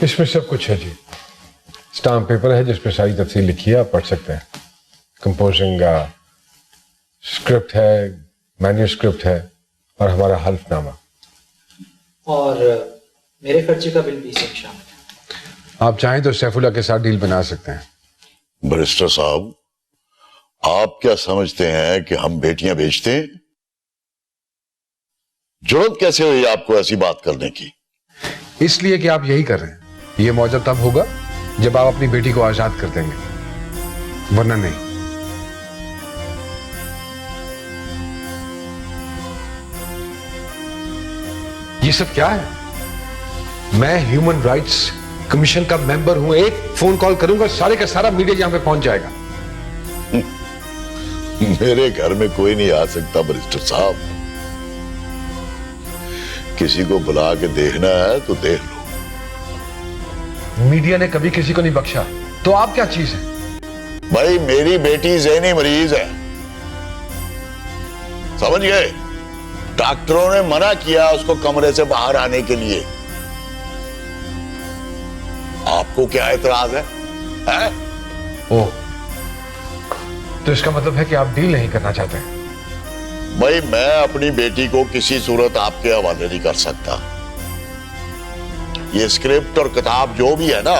इसमें सब कुछ है जी। स्टाम्प पेपर है जिसपे सारी तफसील लिखी है, आप पढ़ सकते हैं। कंपोजिंग स्क्रिप्ट है, मैन्यूस्क्रिप्ट है और हमारा हल्फनामा। और मेरे खर्चे का बिल भी इसमें शामिल है। आप चाहें तो सैफुल्लाह के साथ डील बना सकते हैं। बैरिस्टर साहब, आप क्या समझते हैं कि हम बेटियां बेचते हैं? जरूरत कैसे हुई आपको ऐसी बात करने की? इसलिए कि आप यही कर रहे हैं। ये मौका तब होगा जब आप अपनी बेटी को आजाद कर देंगे, वरना नहीं। ये सब क्या है? मैं ह्यूमन राइट्स कमीशन का मेंबर हूं। एक फोन कॉल करूंगा, सारे का सारा मीडिया यहां पे पहुंच जाएगा। मेरे घर में कोई नहीं आ सकता बैरिस्टर साहब। किसी को बुला के देखना है तो देख लो। मीडिया ने कभी किसी को नहीं बख्शा, तो आप क्या चीज है? भाई, मेरी बेटी ज़हनी मरीज है, समझ गए? डॉक्टरों ने मना किया उसको कमरे से बाहर आने के लिए। आपको क्या एतराज है? ओह, तो इसका मतलब है कि आप डील नहीं करना चाहते हैं? भाई, मैं अपनी बेटी को किसी सूरत आपके हवाले नहीं कर सकता। ये स्क्रिप्ट और किताब जो भी है ना,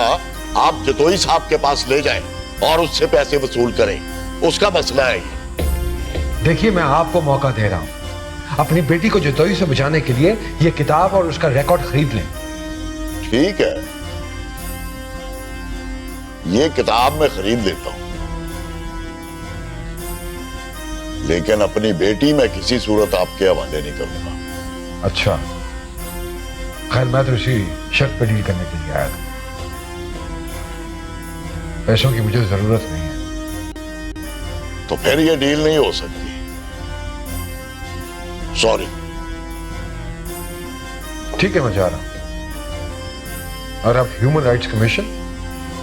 आप जतोई साहब के पास ले जाएं और उससे पैसे वसूल करें। उसका मसला है ये। देखिए, मैं आपको मौका दे रहा हूं, अपनी बेटी को जतोई से बचाने के लिए ये किताब और उसका रिकॉर्ड खरीद लें। ठीक है, ये किताब मैं खरीद लेता हूं, लेकिन अपनी बेटी मैं किसी सूरत आपके हवाले नहीं करूंगा। अच्छा, खैर मैं तो इसी शर्त पर डील करने के लिए आया था। पैसों की मुझे जरूरत नहीं है। तो फिर ये डील नहीं हो सकती। सॉरी। ठीक है, मैं जा रहा हूं और अब ह्यूमन राइट्स कमीशन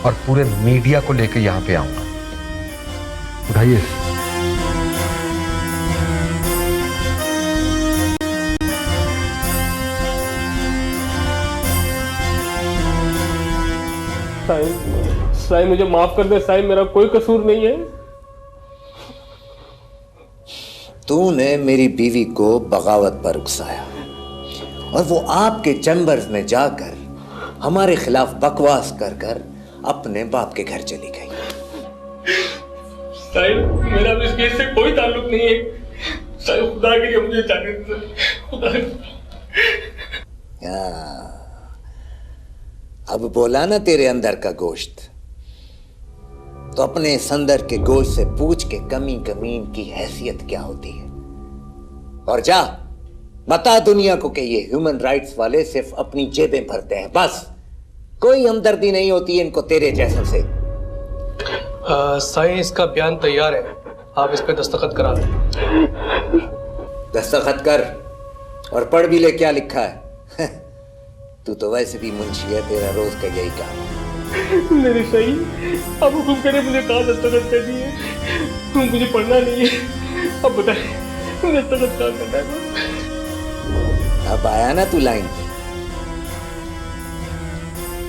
और पूरे मीडिया को लेकर यहां पे आऊंगा। उठाइए। साईं मुझे माफ कर दे साईं, मेरा कोई कसूर नहीं है। तूने मेरी बीवी को बगावत पर उकसाया और वो आपके चैम्बर्स में जाकर हमारे खिलाफ बकवास कर कर अपने बाप के घर चली गई। साईं, मेरा तो इस केस से कोई ताल्लुक नहीं है। साईं, खुदा के लिए मुझे जाने दे। अब बोला ना तेरे अंदर का गोश्त, तो अपने संदर के गोश्त से पूछ के कमी कमीन की हैसियत क्या होती है, और जा बता दुनिया को कि ये ह्यूमन राइट्स वाले सिर्फ अपनी जेबें भरते हैं, बस कोई हमदर्दी नहीं होती इनको तेरे जैसों से। साईं, इसका बयान तैयार है, आप इस पे दस्तखत करा दें। दस्तखत कर और पढ़ भी ले क्या लिखा है। तू तो वैसे भी मुंशी है, तेरा रोज का यही काम। मेरे सही, अब हुक्म करे मुझे कहाँ दस्तखत करनी है? मुझे पढ़ना नहीं है। अब बताए दस्तखत कहाँ करना है? अब आया ना तू लाइन।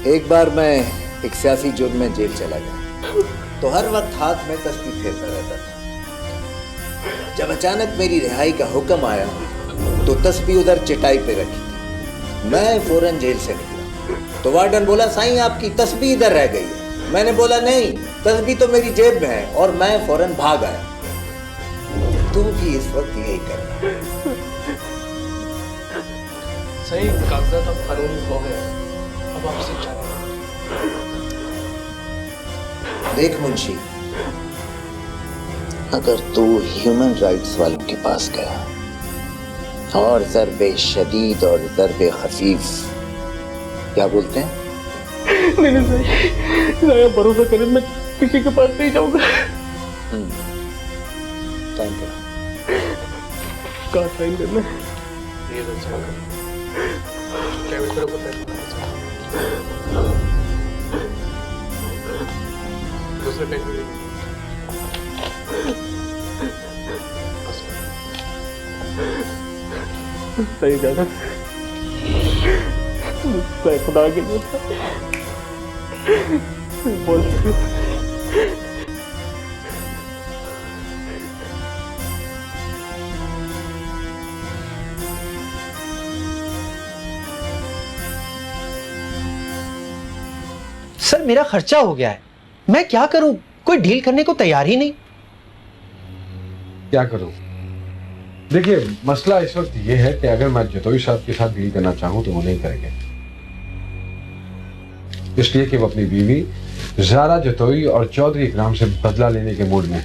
एक बार मैं एक सियासी जुर्म में जेल चला गया, तो हर वक्त हाथ में तस्बीह फेरता रहता था। जब अचानक मेरी रिहाई का हुक्म आया तो तस्बीह उधर चटाई पे रखी थी। मैं फौरन जेल से निकला तो वार्डन बोला, साईं आपकी तस्बीह इधर रह गई है। मैंने बोला, नहीं, तस्बीह तो मेरी जेब में है, और मैं फौरन भाग आया। तू भी इस वक्त यही करना। सही, कागजात अब कानूनी हो गए, अब आपसे जाने। देख मुंशी, अगर तू ह्यूमन राइट्स वालों के पास गया और ज़रबे शदीद और ज़रबे खफीफ, क्या बोलते हैं? नहीं सही, भरोसा करें, मैं किसी के पास नहीं जाऊंगा। टाइम करो। कहाँ साइन करना है? ये कैबिनेट करो, दूसरे पेज में सही जाना, खुदा के लिए। बोल सर मेरा खर्चा हो गया है, मैं क्या करूं? कोई डील करने को तैयार ही नहीं। क्या करूं? देखिए, मसला इस वक्त यह है कि अगर मैं जतोई साहब के साथ डील करना चाहूं तो वो नहीं करेंगे, इसलिए कि वो अपनी बीवी ज़ारा जतोई और चौधरी इकराम से बदला लेने के मूड में।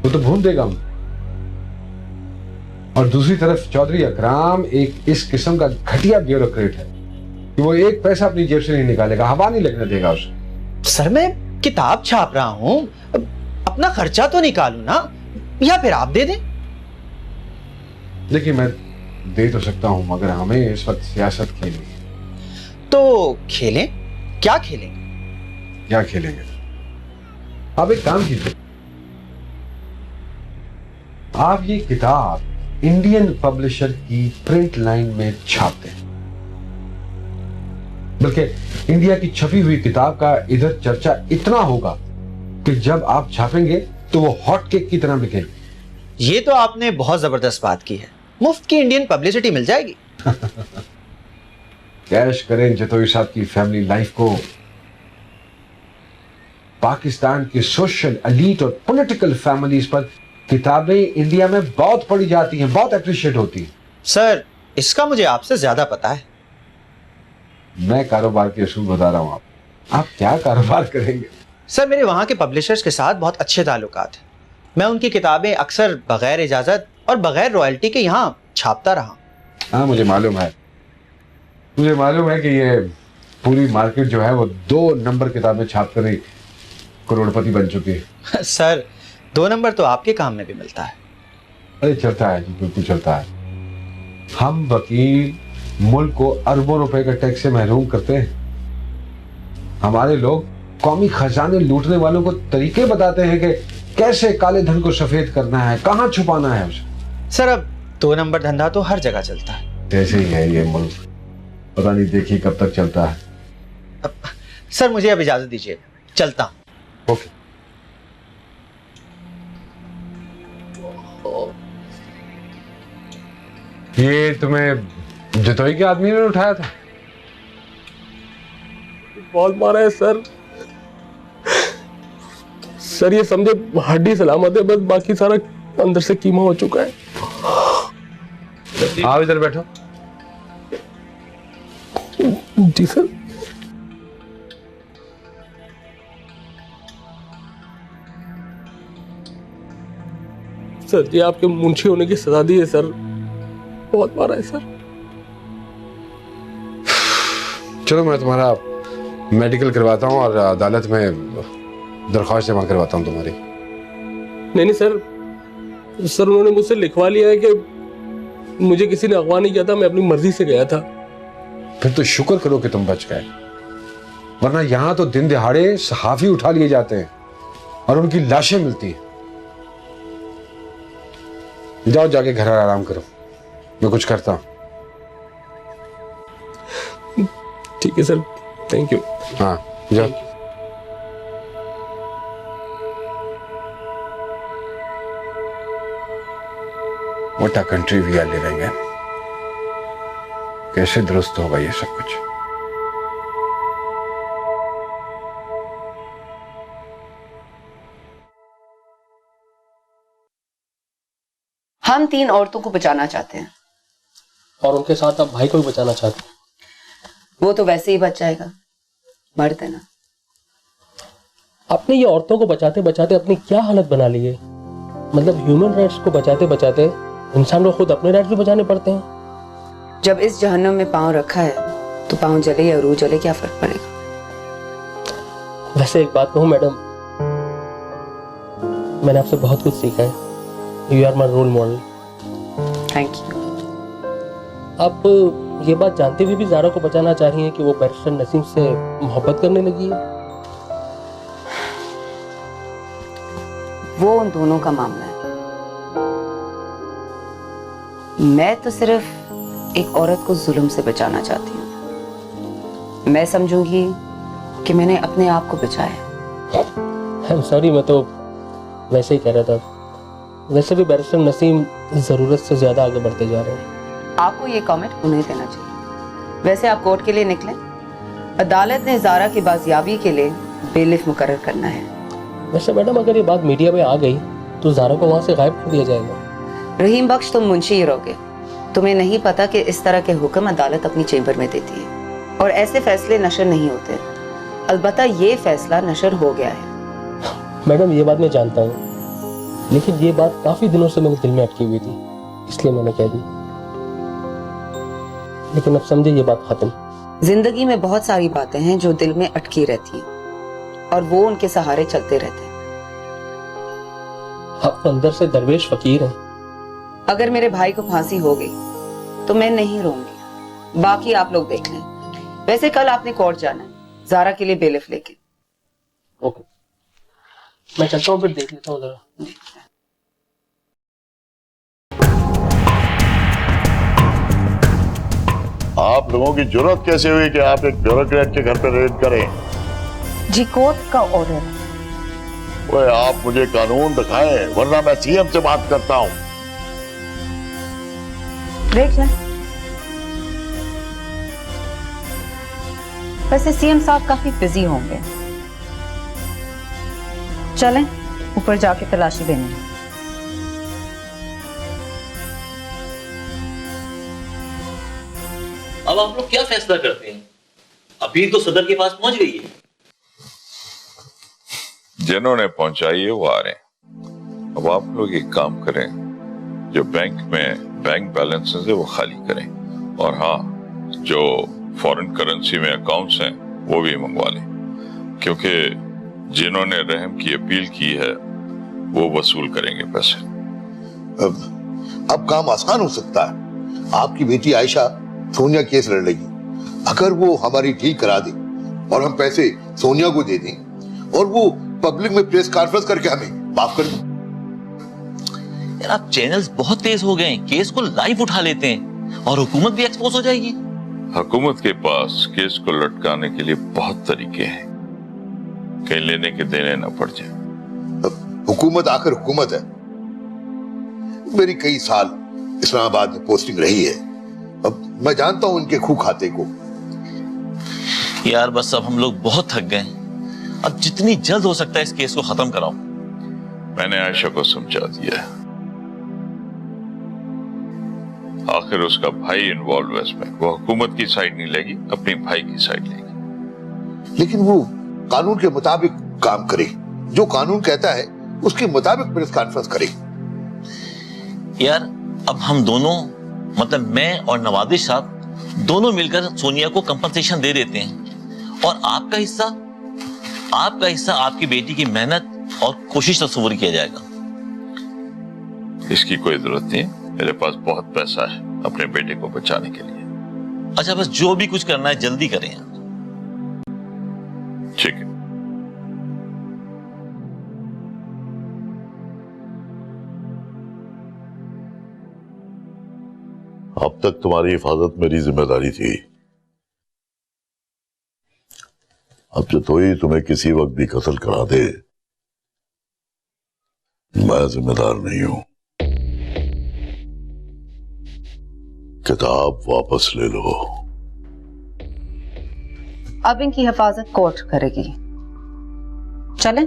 वो तो भूल देगा उनको। और दूसरी तरफ चौधरी इकराम एक इस किस्म का घटिया ब्यूरोक्रेट है कि वो एक पैसा अपनी जेब से नहीं निकालेगा, हवा नहीं लगने देगा उसे। सर मैं किताब छाप रहा हूं, अपना खर्चा तो निकालूं ना, या फिर आप दे दें। देखिए, मैं दे तो सकता हूं मगर हमें इस वक्त सियासत खेलनी है। तो खेलें, क्या खेलें? क्या खेलेंगे? आप एक काम कीजिए, आप ये किताब इंडियन पब्लिशर की प्रिंट लाइन में छाप दें। बल्कि इंडिया की छपी हुई किताब का इधर चर्चा इतना होगा कि जब आप छापेंगे तो वो हॉट केक की तरह बिकेगी। ये तो आपने बहुत जबरदस्त बात की है, मुफ्त की इंडियन पब्लिसिटी मिल जाएगी। कैश करें जतोई साहब की फैमिली लाइफ को। पाकिस्तान की सोशल एलीट और पॉलिटिकल फैमिलीज पर किताबें इंडिया में बहुत पढ़ी जाती हैं, बहुत अप्रिशिएट होती हैं। सर इसका मुझे आपसे ज्यादा पता है। मैं कारोबार के असूल बता रहा हूं। आप क्या कारोबार करेंगे? सर मेरे वहां के पब्लिशर्स के साथ बहुत अच्छे ताल्लुकात हैं, मैं उनकी किताबें अक्सर बगैर इजाजत और बगैर रॉयल्टी के यहाँ छापता रहा। हाँ, मुझे मालूम है कि ये पूरी मार्केट जो है वो 2 नंबर किताबें छाप कर ही करोड़पति बन चुकी है। सर 2 नंबर तो आपके काम में भी मिलता है। अरे चलता है जी, बिल्कुल चलता है। हम वकील मुल्क को अरबों रुपए का टैक्स से महरूम करते हैं। हमारे लोग कौमी खजाने लूटने वालों को तरीके बताते हैं कि कैसे काले धन को सफेद करना है, कहां छुपाना है उसे। सर अब 2 नंबर धंधा तो हर जगह चलता है। जैसे ही है ये मुल्क, पता नहीं देखिए कब तक चलता है। सर मुझे अब इजाजत दीजिए, चलता हूं। ओके। ये तुम्हें जतोई के आदमी ने उठाया था? बॉल मारा है सर। सर ये समझे हड्डी सलामत है, बस बाकी सारा अंदर से कीमा हो चुका है। आओ इधर बैठो। जी सर। सर जी आपके मुंशी होने की सजा दी है सर, बहुत मारा है सर। चलो मैं तुम्हारा मेडिकल करवाता हूँ और अदालत में दरख्वास्त जमा करवाता हूँ तुम्हारी। नहीं सर उन्होंने मुझसे लिखवा लिया है कि मुझे किसी ने अगवा नहीं किया था, मैं अपनी मर्जी से गया था। फिर तो शुक्र करो कि तुम बच गए, वरना यहां तो दिन दिहाड़े सहाफी उठा लिए जाते हैं और उनकी लाशें मिलती हैं। जाओ जाके घर आराम करो, मैं कुछ करता हूं। ठीक है सर, थैंक यू। हाँ जाओ। What a country we are living in। कैसे दुरुस्त होगा ये सब कुछ? हम 3 औरतों को बचाना चाहते हैं। और उनके साथ आप भाई को भी बचाना चाहते हैं? वो तो वैसे ही बच जाएगा, मर्द है ना। आपने ये औरतों को बचाते बचाते अपनी क्या हालत बना ली है? मतलब ह्यूमन राइट्स को बचाते बचाते इंसान को खुद अपने राइट्स भी बचाने पड़ते हैं। जब इस जहन्नम में पांव रखा है तो पांव जले या रूह जले क्या फर्क पड़ेगा। वैसे एक बात कहूँ मैडम, मैंने आपसे बहुत कुछ सीखा है। You are my role model. Thank you. आप ये बात जानते हुए भी ज़ारा को बचाना चाह रही हैं कि वो बैरिस्टर नसीम से मोहब्बत करने लगी है? वो उन दोनों का मामला है। मैं तो सिर्फ एक औरत को जुल्म से बचाना चाहती हूँ। मैं समझूंगी कि मैंने अपने आप को बचाया। आई एम सॉरी, मैं तो वैसे ही कह रहा था। वैसे भी बैरिस्टर नसीम ज़रूरत से ज़्यादा आगे बढ़ते जा रहे हैं। आपको ये कमेंट उन्हें देना चाहिए। वैसे आप कोर्ट के लिए निकले, अदालत ने ज़ारा की बाजियाबी के लिए बेलिफ मुकर्रर करना है। वैसे मैडम, अगर ये बात मीडिया में आ गई तो ज़ारा को वहाँ से गायब कर दिया जाएगा। रहीम बख्श, तुम मुंशी ही रहोगे। तुम्हें नहीं पता कि इस तरह के हुक्म अदालत अपनी चेंबर में देती है और ऐसे फैसले नशर नहीं होते। अलबत्ता ये फैसला नशर हो गया है। मैडम, ये बात मैं जानता हूँ, लेकिन ये बात काफ़ी दिनों से मेरे दिल में अटकी हुई थी, इसलिए मैंने कह दी। लेकिन अब समझे ये बात खत्म। जिंदगी में बहुत सारी बातें हैं जो दिल में अटकी रहती हैं और वो उनके सहारे चलते रहते हैं। आप अंदर से दरवेश फकीर हैं। अगर मेरे भाई को फांसी हो गई तो मैं नहीं रोऊंगी, बाकी आप लोग देख लें। वैसे कल आपने कोर्ट जाना है ज़ारा के लिए बेलिफ लेके। ओके, मैं चलता हूँ, फिर देख लेता हूँ जरा। आप लोगों की जरूरत कैसे हुई कि आप एक ब्यूरोक्रेट के घर पर रेड करें? जी कोर्ट का ऑर्डर है। ओए, आप मुझे कानून दिखाएं, वरना मैं सीएम से बात करता हूं। देख लें। वैसे सीएम साहब काफी बिजी होंगे, चलें ऊपर जाके तलाशी देंगे। अब आप लोग क्या फैसला करते हैं? अपील तो सदर के पास पहुंच गई है। जिन्होंने पहुंचाई है वो आ रहे हैं। अब आप लोग एक काम करें, जो बैंक में बैंक बैलेंसेस है वो खाली करें, और हाँ, जो फॉरेन करेंसी में अकाउंट्स हैं वो भी मंगवा लें, क्योंकि जिन्होंने रहम की अपील की है वो वसूल करेंगे पैसे। अब काम आसान हो सकता है। आपकी बेटी आयशा सोनिया केस लड़ लेगी। अगर वो हमारी डील करा दे और हम पैसे सोनिया को दे दें और वो पब्लिक में प्रेस कॉन्फ्रेंस करके हमें माफ कर दें। यार, आप चैनल्स बहुत तेज हो गए हैं, केस को लाइव उठा लेते हैं और हुकूमत भी एक्सपोज हो जाएगी। हुकूमत के पास केस को लटकाने के लिए बहुत तरीके हैं, कहीं लेने के देने न पड़ जाए। हुकूमत आखिर हुकूमत है। मेरी कई साल इस्लामाबाद में पोस्टिंग रही है, अब मैं जानता हूं उनके खूह खाते को। यार बस अब हम लोग बहुत थक गए, अब जितनी जल्द हो सकता है इस केस को खत्म कराओ। मैंने आयशा को समझा दिया है, आखिर उसका भाई इन्वॉल्व है इसमें। वो हुकूमत की साइड नहीं लेगी, अपने भाई की साइड लेगी। लेकिन वो कानून के मुताबिक काम करे, जो कानून कहता है उसके मुताबिक प्रेस कॉन्फ्रेंस करे। यार अब हम दोनों, मतलब मैं और नवाजिश साहब दोनों मिलकर सोनिया को कंपनसेशन दे देते हैं, और आपका हिस्सा आपकी बेटी की मेहनत और कोशिश तस्वूर किया जाएगा। इसकी कोई जरूरत नहीं, मेरे पास बहुत पैसा है अपने बेटे को बचाने के लिए। अच्छा, बस जो भी कुछ करना है जल्दी करें। ठीक है। अब तक तुम्हारी हिफाजत मेरी जिम्मेदारी थी, अब जो तो ही तुम्हें किसी वक्त भी कत्ल करा दे, मैं जिम्मेदार नहीं हूं। किताब वापस ले लो। अब इनकी हिफाजत कोर्ट करेगी। चलें।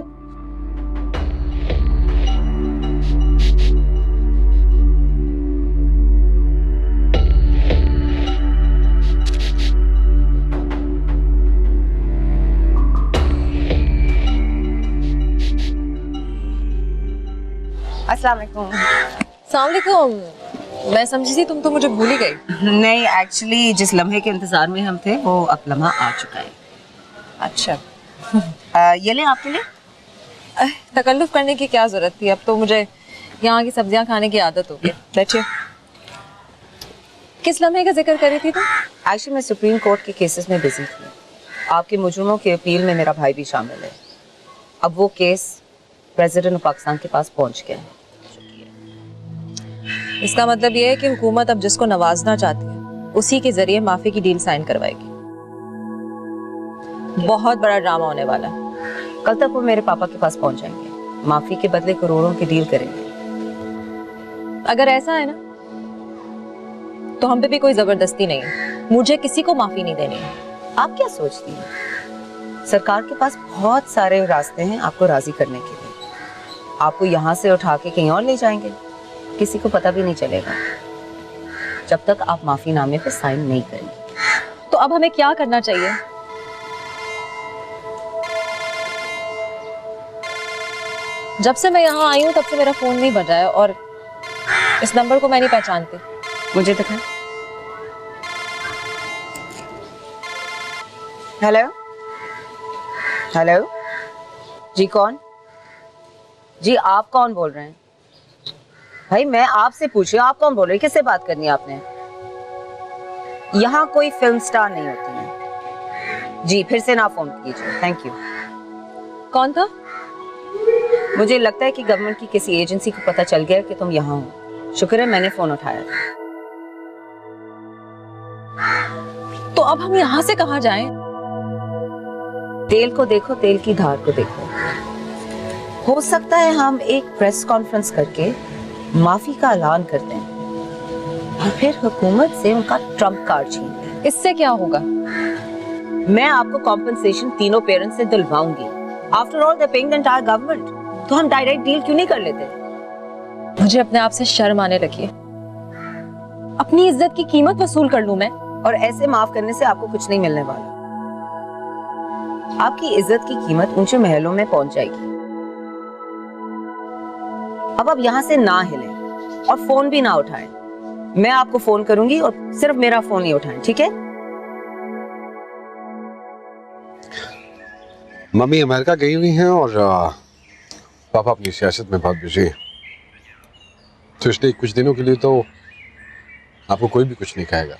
अस्सलाम वालेकुम। मैं समझी थी तुम तो मुझे भूल ही गई। नहीं, एक्चुअली जिस लम्हे के इंतजार में हम थे वो अब लम्हा आ चुका है। अच्छा ये ले आपके लिए। तकल्लुफ करने की क्या जरूरत थी, अब तो मुझे यहाँ की सब्जियां खाने की आदत हो गई। बैठिए। किस लम्हे का जिक्र कर रही थी तुम? एक्चुअली मैं सुप्रीम कोर्ट के केसेस में बिजी थी। आपके मुजरिमों की अपील में मेरा भाई भी शामिल है। अब वो केस प्रेसिडेंट ऑफ पाकिस्तान के पास पहुंच गया है। इसका मतलब ये है कि हुकूमत अब जिसको नवाजना चाहती है उसी के जरिए माफी की डील साइन करवाएगी। बहुत बड़ा ड्रामा होने वाला है। कल तक वो मेरे पापा के पास पहुंच जाएंगे, माफी के बदले करोड़ों की डील करेंगे। अगर ऐसा है ना तो हम पे भी कोई जबरदस्ती नहीं है, मुझे किसी को माफी नहीं देनी है। आप क्या सोचती हैं? सरकार के पास बहुत सारे रास्ते हैं आपको राजी करने के लिए। आपको यहाँ से उठा के कहीं और ले जाएंगे, किसी को पता भी नहीं चलेगा जब तक आप माफीनामे पे साइन नहीं करेंगे। तो अब हमें क्या करना चाहिए? जब से मैं यहाँ आई हूँ तब से मेरा फोन नहीं बजा है और इस नंबर को मैं नहीं पहचानती। मुझे दिखाएं। हेलो हेलो जी, कौन? जी आप कौन बोल रहे हैं? भाई मैं आपसे पूछ रही हूँ, आप कौन बोल रहे हैं? किससे बात करनी है आपने? यहाँ कोई फिल्म स्टार नहीं होती है जी, फिर से ना फोन कीजिए, थैंक यू। कौन था? मुझे लगता है कि गवर्नमेंट की किसी एजेंसी को पता चल गया कि तुम यहाँ हो। शुक्र है मैंने फोन उठाया था। तो अब हम यहाँ से कहाँ जाएं? तेल को देखो, तेल की धार को देखो। हो सकता है हम एक प्रेस कॉन्फ्रेंस करके माफी का ऐलान कर दें और फिर हुकूमत से उनका ट्रम्प कार्ड छीन लें। इससे क्या होगा? मैं आपको कॉम्पनसेशन तीनों पेरेंट्स से दिलवाऊंगी। After all they paying the entire government. तो हम डायरेक्ट डील क्यों नहीं कर लेते? मुझे अपने आप से शर्म आने लगी है। अपनी इज्जत की कीमत वसूल कर लूं मैं? और ऐसे माफ करने से आपको कुछ नहीं मिलने वाला। आपकी इज्जत की कीमत ऊंचे महलों में पहुंच जाएगी। अब आप यहाँ से ना हिलें और फोन भी ना उठाएं। मैं आपको फोन करूंगी और सिर्फ मेरा फोन ही उठाएं, ठीक है? मम्मी अमेरिका गई हुई हैं और पापा अपनी सियासत में बहुत बिजी हैं, तो इसलिए कुछ दिनों के लिए तो आपको कोई भी कुछ नहीं कहेगा।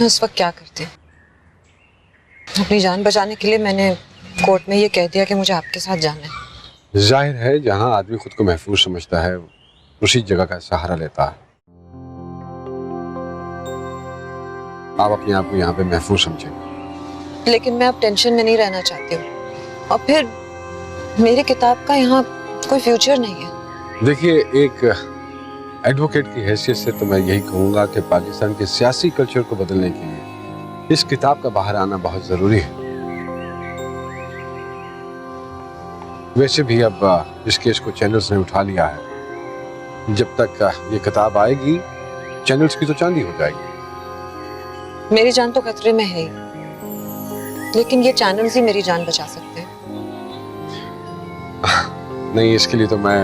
मैं उस वक्त क्या करती? अपनी जान बचाने के लिए मैंने कोर्ट में ये कह दिया कि मुझे आपके साथ जाना है। जाहिर है जहां आदमी खुद को महफूज समझता है उसी जगह का सहारा लेता है। आप अपने आप को यहाँ पे महफूज समझेंगे। लेकिन मैं अब टेंशन में नहीं रहना चाहती हूँ और फिर मेरी किताब का यहाँ कोई फ्यूचर नहीं है। देखिए, एक एडवोकेट की हैसियत से तो मैं यही कहूँगा कि पाकिस्तान के सियासी कल्चर को बदलने के लिए इस किताब का बाहर आना बहुत जरूरी है। वैसे भी अब इस केस को चैनल्स ने उठा लिया है। जब तक ये किताब आएगी चैनल्स की तो चांदी हो जाएगी। मेरी जान तो खतरे में है ही, लेकिन ये चैनल्स ही मेरी जान बचा सकते हैं। नहीं, इसके लिए तो मैं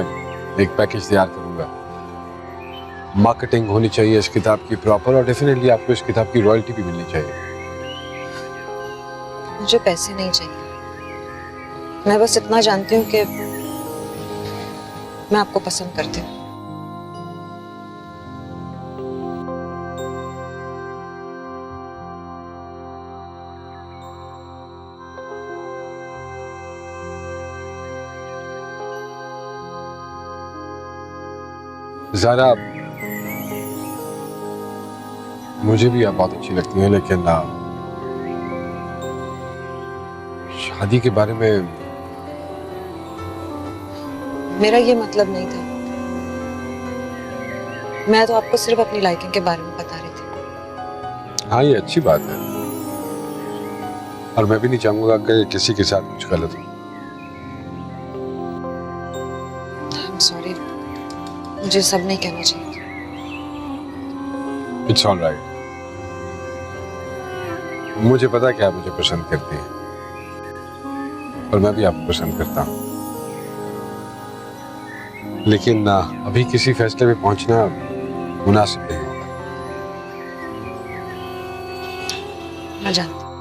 एक पैकेज तैयार करूंगा। मार्केटिंग होनी चाहिए इस किताब की प्रॉपर, और डेफिनेटली आपको इस किताब की रॉयल्टी भी मिलनी चाहिए। मुझे पैसे नहीं चाहिए, मैं बस इतना जानती हूँ कि मैं आपको पसंद करती हूँ। ज़ारा, मुझे भी आप बहुत अच्छी लगती हैं, लेकिन शादी के बारे में मेरा ये मतलब नहीं था। मैं तो आपको सिर्फ अपनी लाइकिंग के बारे में बता रही थी। हाँ, ये अच्छी बात है और मैं भी नहीं चाहूंगा कि किसी के साथ कुछ गलत हो। सॉरी, मुझे सब नहीं कहना चाहिए। It's all right. मुझे पता है कि आप मुझे पसंद करती हैं और मैं भी आपको पसंद करता हूँ, लेकिन अभी किसी फैसले में पहुंचना मुनासिब नहीं होगा। मैं जानती हूँ।